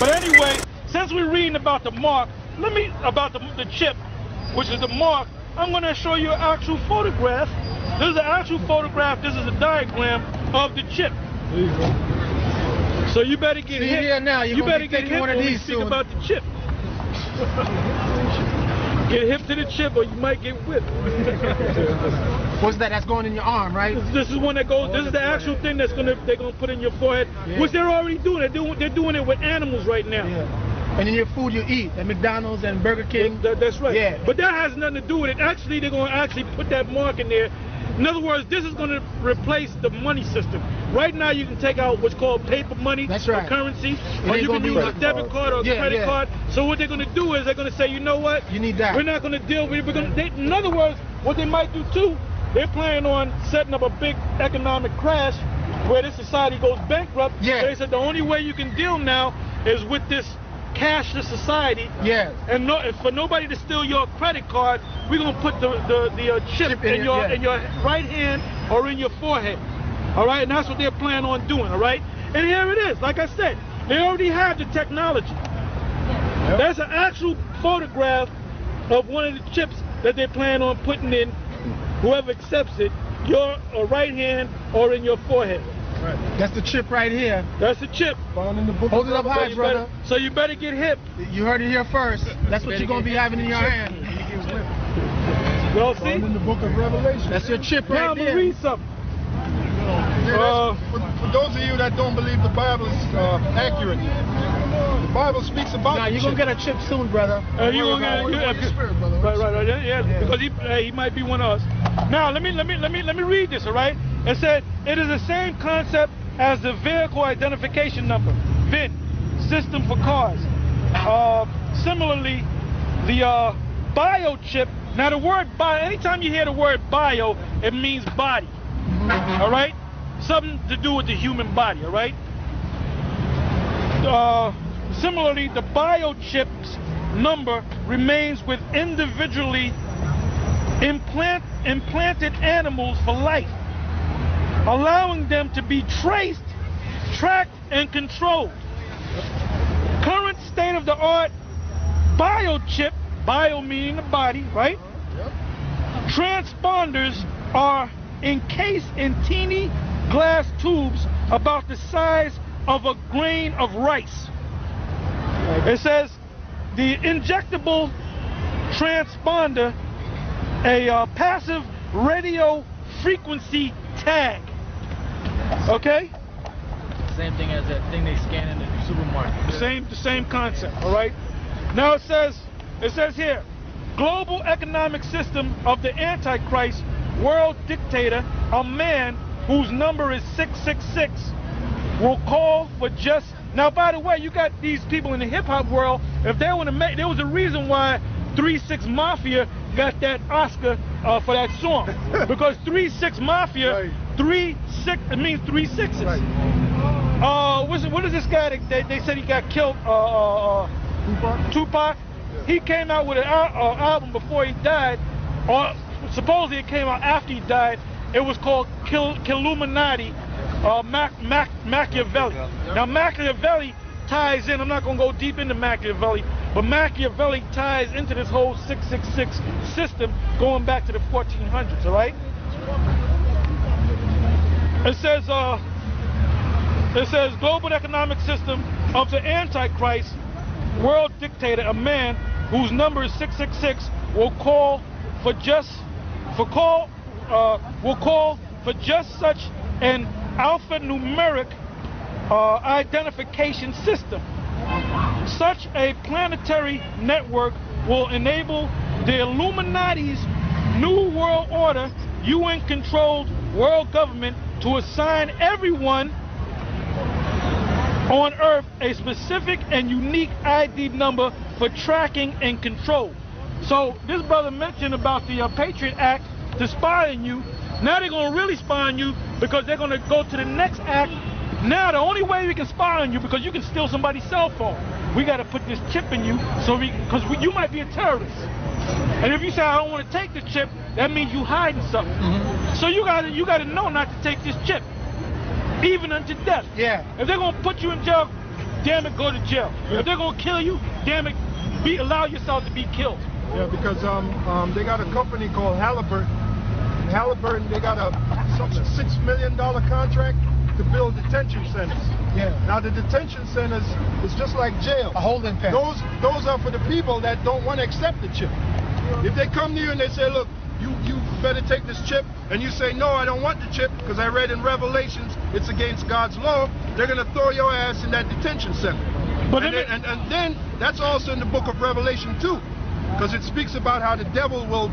But anyway, since we're reading about the mark, about the chip, which is the mark, I'm going to show you an actual photograph. This is an actual photograph. This is a diagram of the chip. There you go. So you better get hit. Here now. You better get hit when we speak about the chip. Get hip to the chip or you might get whipped. What's that? That's going in your arm, right? This is one that goes. This is the actual thing they're gonna put in your forehead, which they're already doing. They're doing it with animals right now. Yeah. And in your food you eat, at McDonald's and Burger King. That's right. Yeah. But that has nothing to do with it. Actually, they're gonna actually put that mark in there. In other words, this is gonna replace the money system. Right now, you can take out what's called paper money, that's right, or currency, or you can use a debit card or a credit card. So what they're gonna do is they're gonna say, you know what? You need that. We're not gonna deal with it. In other words, what they might do too, they're planning on setting up a big economic crash where this society goes bankrupt. Yeah. So they said the only way you can deal now is with this cashless society. Yeah. And for nobody to steal your credit card, we're gonna put the chip in your right hand or in your forehead. All right, and that's what they're planning on doing. All right, and here it is. Like I said, they already have the technology. Yep. That's an actual photograph of one of the chips that they plan on putting in. Whoever accepts it, your right hand or in your forehead. Right. That's the chip right here. That's the chip. Found in the book. Hold it up high, brother. So you better get hip. You heard it here first. That's what you're going to be having in your hand. Well, see? Found in the book of Revelation. That's your chip right there. Now I'm going to read something. For those of you that don't believe the Bible is accurate, the Bible speaks about. Now you're gonna get a chip soon, brother. You gonna get a spirit, brother. Right, yeah, because he might be one of us. Now let me read this, all right? It said it is the same concept as the vehicle identification number (VIN) system for cars. Similarly, the biochip. Now the word bio. Anytime you hear the word bio, it means body. All right, something to do with the human body. All right. Similarly, the biochip's number remains with individually implanted animals for life, allowing them to be traced, tracked, and controlled. Current state-of-the-art biochip, bio meaning the body, right? Transponders are encased in teeny glass tubes about the size of a grain of rice. It says the injectable transponder, a passive radio frequency tag. Okay? Same thing as that thing they scan in the supermarket. The same concept. All right. Now it says here, global economic system of the Antichrist, world dictator, a man whose number is 666, will call for just. Now, by the way, you got these people in the hip hop world. If they want to make, there was a reason why 3 6 Mafia got that Oscar for that song, because 3 6 Mafia, 3 6, it means 3 6s. Right. What is this guy that they said he got killed? Tupac. He came out with an album before he died, or supposedly it came out after he died. It was called Killuminati, Machiavelli. Now Machiavelli ties in, I'm not going to go deep into Machiavelli, but Machiavelli ties into this whole 666 system going back to the 1400s, all right? It says global economic system of the Antichrist, world dictator, a man whose number is 666, will call for just such an alphanumeric identification system. Such a planetary network will enable the Illuminati's New World Order, UN-controlled world government, to assign everyone on Earth a specific and unique ID number for tracking and control. So this brother mentioned about the Patriot Act to spy on you. Now they're going to really spy on you, because they're going to go to the next act. Now the only way we can spy on you, because you can steal somebody's cell phone, we got to put this chip in you, so because you might be a terrorist. And if you say I don't want to take the chip, that means you hiding something. So you got to know not to take this chip, even unto death. Yeah. If they're going to put you in jail damn it, go to jail. If they're gonna kill you, damn it, allow yourself to be killed. Yeah, because they got a company called Halliburton. And Halliburton, they got a $6 million contract to build detention centers. Yeah. Now the detention centers is just like jail. A holding pen. Those are for the people that don't want to accept the chip. If they come to you and they say, look, you better take this chip, and you say, no, I don't want the chip because I read in Revelations it's against God's law, they're going to throw your ass in that detention center. But and then that's also in the book of Revelation too, because it speaks about how the devil will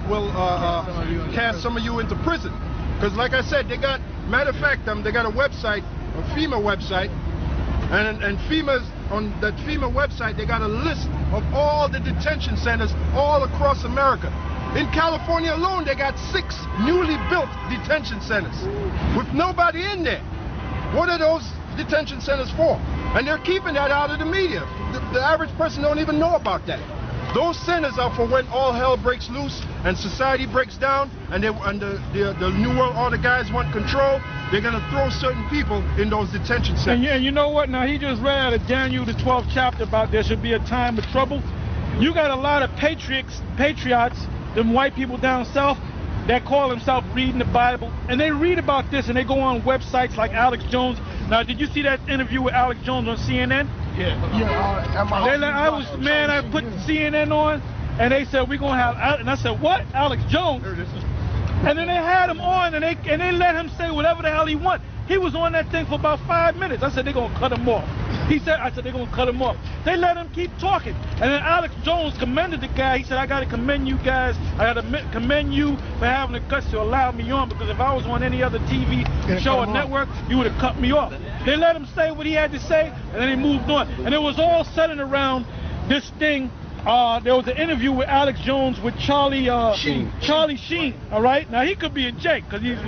cast some of you into prison. Because like I said, they got, matter of fact, they got a website, a FEMA website, and FEMA's, on that FEMA website, they got a list of all the detention centers all across America. In California alone, they got 6 newly built detention centers with nobody in there. What are those detention centers for? And they're keeping that out of the media. The average person don't even know about that. Those centers are for when all hell breaks loose and society breaks down, and the New World Order guys want control. They're going to throw certain people in those detention centers. And you know what? Now, he just read out of Daniel, the 12th chapter, about there should be a time of trouble. You got a lot of patriots, them white people down south, that call themselves reading the Bible, and they read about this, and they go on websites like Alex Jones. Now, did you see that interview with Alex Jones on CNN? Yeah. I put CNN on, and they said, we're going to have, and I said, what? Alex Jones? And then they had him on, and they let him say whatever the hell he want. He was on that thing for about 5 minutes. I said, they're going to cut him off. I said, they're going to cut him off. They let him keep talking. And then Alex Jones commended the guy. He said, I got to commend you guys. I got to commend you for having the guts to allow me on, because if I was on any other TV show or network, you would have cut me off. They let him say what he had to say, and then they moved on. And it was all centered around this thing. There was an interview with Alex Jones with Charlie Sheen, all right? Now, he could be a Jake, because he's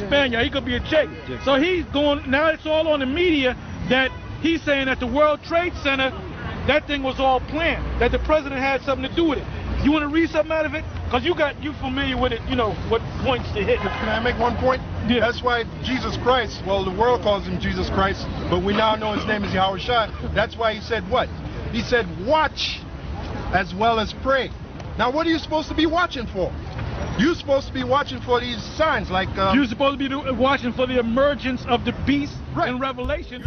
Spaniard. He could be a Jake. So he's going, now it's all on the media that he's saying that the World Trade Center, that thing was all planned, that the president had something to do with it. You want to read something out of it? Because you familiar with it, you know, what points to hit. Can I make one point? Yeah. That's why Jesus Christ, well, the world calls him Jesus Christ, but we now know his name is Yahweh Shai. That's why he said what? He said, watch as well as pray. Now, what are you supposed to be watching for? You're supposed to be watching for these signs, like... You're supposed to be watching for the emergence of the beast in Revelation.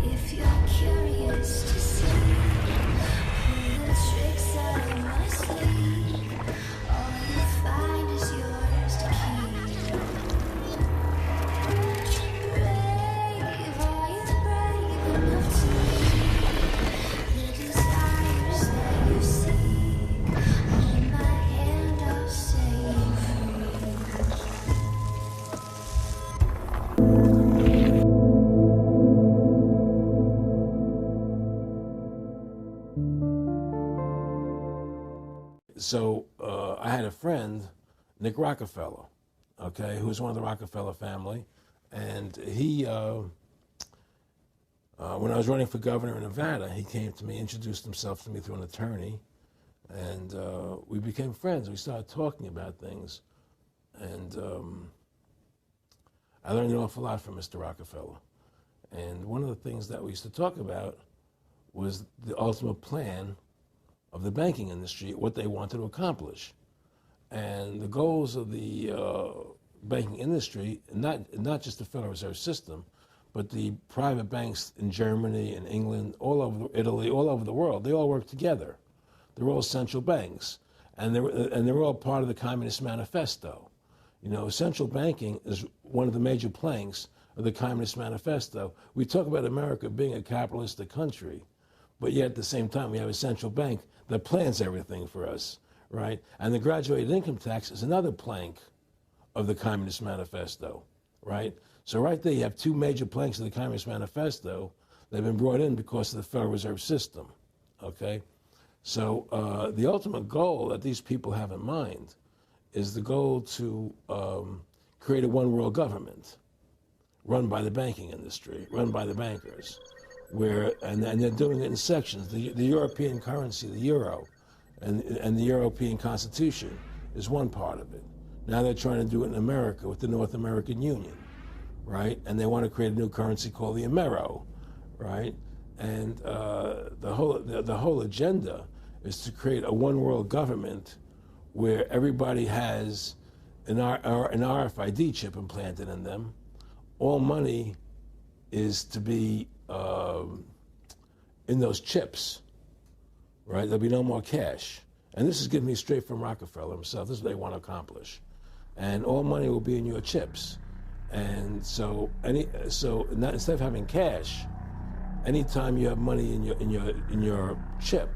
If you're curious to see the tricks out of my sleeve, all you find is yours to keep. Brave, are you brave enough to meet the desires that you seek? In my hand I'll set you free. So I had a friend, Nick Rockefeller, okay, who was one of the Rockefeller family, and he, when I was running for governor in Nevada, he came to me, introduced himself to me through an attorney, and we became friends. We started talking about things, and I learned an awful lot from Mr. Rockefeller. And one of the things that we used to talk about was the ultimate plan of the banking industry, what they wanted to accomplish. And the goals of the banking industry, not just the Federal Reserve System, but the private banks in Germany and England, all over Italy, all over the world, they all work together. They're all central banks, and they're all part of the Communist Manifesto. You know, central banking is one of the major planks of the Communist Manifesto. We talk about America being a capitalistic country, but yet at the same time we have a central bank that plans everything for us, right? And the graduated income tax is another plank of the Communist Manifesto, right? So right there you have two major planks of the Communist Manifesto that have been brought in because of the Federal Reserve System, okay? So the ultimate goal that these people have in mind is the goal to create a one world government run by the banking industry, run by the bankers, and they're doing it in sections. The European currency, the euro, and the European Constitution is one part of it. Now they're trying to do it in America with the North American Union, right? And they want to create a new currency called the Amero, right? And the whole agenda is to create a one world government where everybody has an RFID chip implanted in them. All money is to be in those chips, right? There'll be no more cash. And this is getting me straight from Rockefeller himself. This is what they want to accomplish. And all money will be in your chips. And so instead of having cash, anytime you have money in your chip,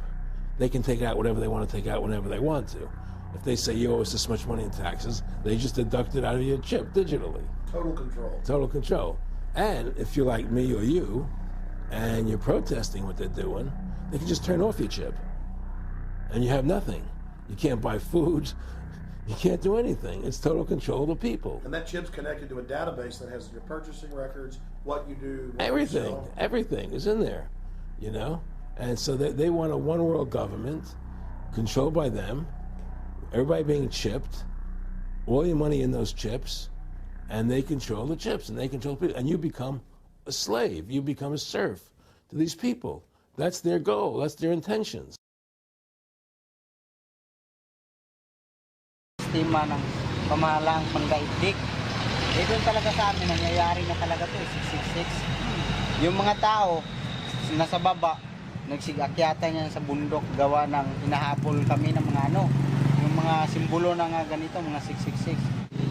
they can take out whatever they want to take out whenever they want to. If they say you owe us this much money in taxes, they just deduct it out of your chip digitally. Total control. Total control. And if you're like me or you, and you're protesting what they're doing, they can just turn off your chip. And you have nothing. You can't buy food. You can't do anything. It's total control of the people. And that chip's connected to a database that has your purchasing records, what you do, what Everything. you sell. Everything is in there, you know? And so they want a one world government controlled by them, everybody being chipped, all your money in those chips, and they control the chips, and they control people. And you become a slave. You become a serf to these people. That's their goal. That's their intentions. Sistema ng pamahalaang pangdaigdig. Doon talaga sa amin, nangyayari na talaga to, 666. Yung mga tao, nasa baba, nagsigakyatan niya sa bundok, gawa ng hinahabol kami ng mga yung mga simbolo na nga ganito, mga 666.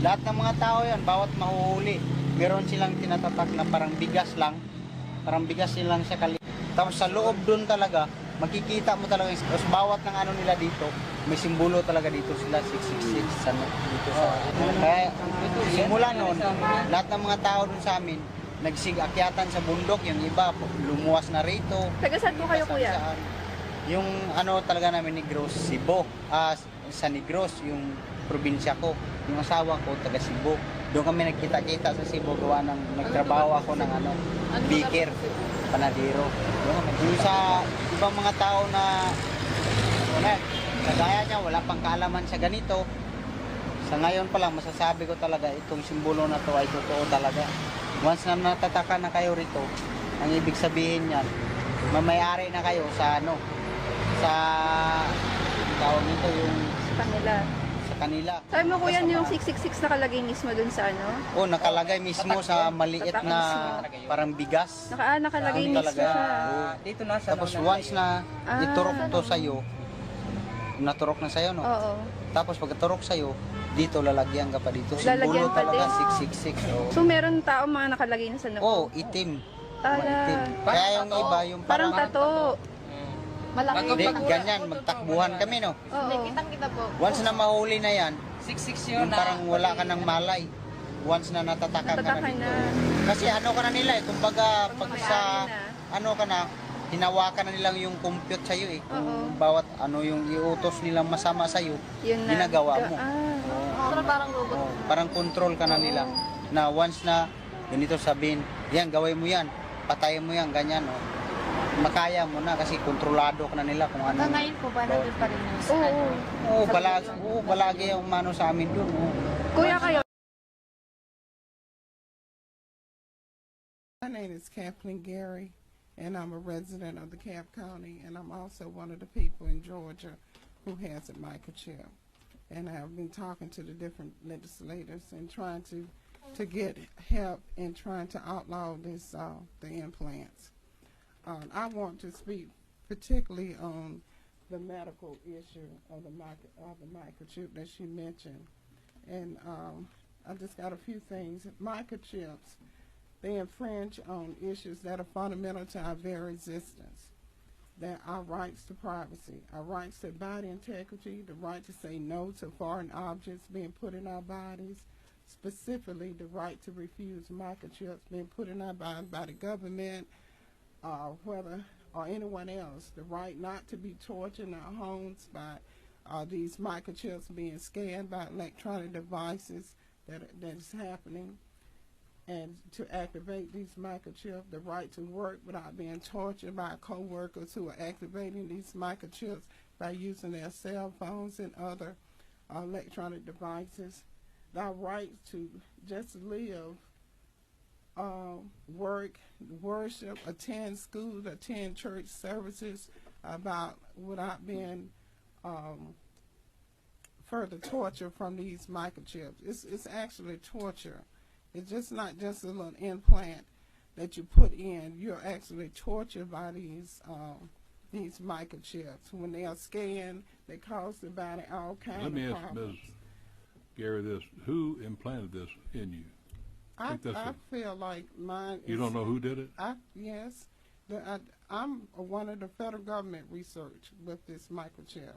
Lahat ng mga tao yan, bawat mahuhuli, meron silang tinatatak na parang bigas lang siya tapos sa loob doon talaga, makikita mo talaga, bawat ng nila dito, may simbolo talaga dito sila, 666 dito sa kaya simula noon, lahat ng mga tao doon sa amin nagsigakyatan sa bundok, yung iba lumuwas na rito. Taga saan po kayo, kuya? Yung talaga namin Negros, Cebu. Sa Negros, yung probinsya ko. Yung asawa ko taga Cebu. Doon kami nagkita-kita sa Cebu, gawa ng nagtrabaho ako ng baker, panadero. Yung sa ibang mga tao na kagaya niya, wala pang kaalaman sa ganito. Sa ngayon pa lang, masasabi ko talaga, itong simbolo na to ay totoo talaga. Once na natataka na kayo rito, ang ibig sabihin niyan, mamayari na kayo sa sa tawag nito, yung sa kanila. Sabi mo, kuya, yung 666 nakalagay mismo dun sa Oh, nakalagay mismo sa maliit na parang bigas. Nakalagay mismo siya. Dito na sa tapos once na iturok to sa'yo, naturok na sa'yo, no? Oo. Tapos pagkaturok sa'yo, dito lalagyan ka pa dito. Lalagyan Simbolo pa talaga, din? 666. So, meron tao mga nakalagay na sa noo? Itim. Ala. Kaya yung iba, yung Parang tato. Malaki hindi, ganyan, magtakbuhan kami, no? Oo. Kitang-kita po. Once na mahuli na yan, 6-6 yung parang wala ka ng malay. Once na natatakan ka na dito. Kasi ka na nila kumbaga pag sa ka na, hinawakan na nilang yung compute sa'yo Kung bawat yung iutos nilang masama sa'yo, ginagawa mo. Parang robot. Parang control ka na nila. Na once na ganito sabihin, yan, gawin mo yan, patayin mo yan, ganyan, makaya mo na kasi kontrolado ka na nila kung ano. Ngayon po ba nandun pa rin yung balagi yung mano sa amin doon. Kuya, kayo? My name is Kathleen Gary, and I'm a resident of DeKalb County, and I'm also one of the people in Georgia who has a microchip. And I've been talking to the different legislators and trying to get help in trying to outlaw this the implants. I want to speak particularly on the medical issue of the microchip that she mentioned, and I just got a few things. Microchips, they infringe on issues that are fundamental to our very existence. That our rights to privacy, our rights to body integrity, the right to say no to foreign objects being put in our bodies, specifically the right to refuse microchips being put in our bodies by the government, or anyone else, the right not to be tortured in our homes by these microchips being scanned by electronic devices that is happening, and to activate these microchips, the right to work without being tortured by co-workers who are activating these microchips by using their cell phones and other electronic devices, thy right to just live, work, worship, attend schools, attend church services without being further torture from these microchips. It's actually torture. It's just not just a little implant that you put in. You're actually tortured by these microchips. When they are scanned, they cause the body all kinds of problems. Let me ask Ms. Gary this. Who implanted this in you? I feel like mine is... You don't know who did it? Yes. I'm one of the federal government research with this microchip.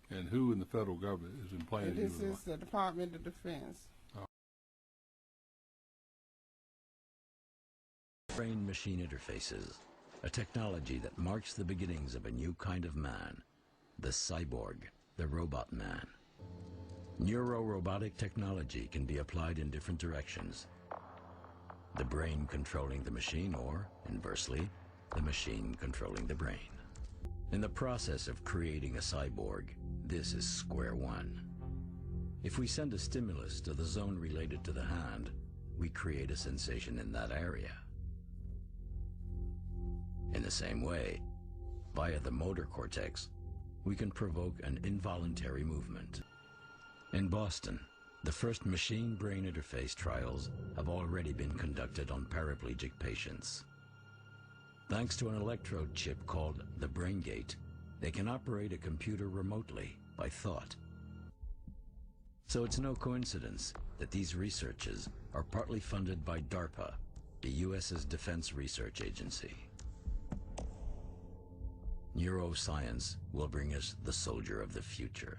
And who in the federal government is implanting you? This is the Department of Defense. Brain-machine interfaces, a technology that marks the beginnings of a new kind of man, the cyborg, the robot man. Neuro-robotic technology can be applied in different directions. The brain controlling the machine, or, inversely, the machine controlling the brain. In the process of creating a cyborg, this is square one. If we send a stimulus to the zone related to the hand, we create a sensation in that area. In the same way, via the motor cortex, we can provoke an involuntary movement. In Boston, the first machine-brain interface trials have already been conducted on paraplegic patients. Thanks to an electrode chip called the BrainGate, they can operate a computer remotely by thought. So it's no coincidence that these researches are partly funded by DARPA, the U.S.'s defense research agency. Neuroscience will bring us the soldier of the future.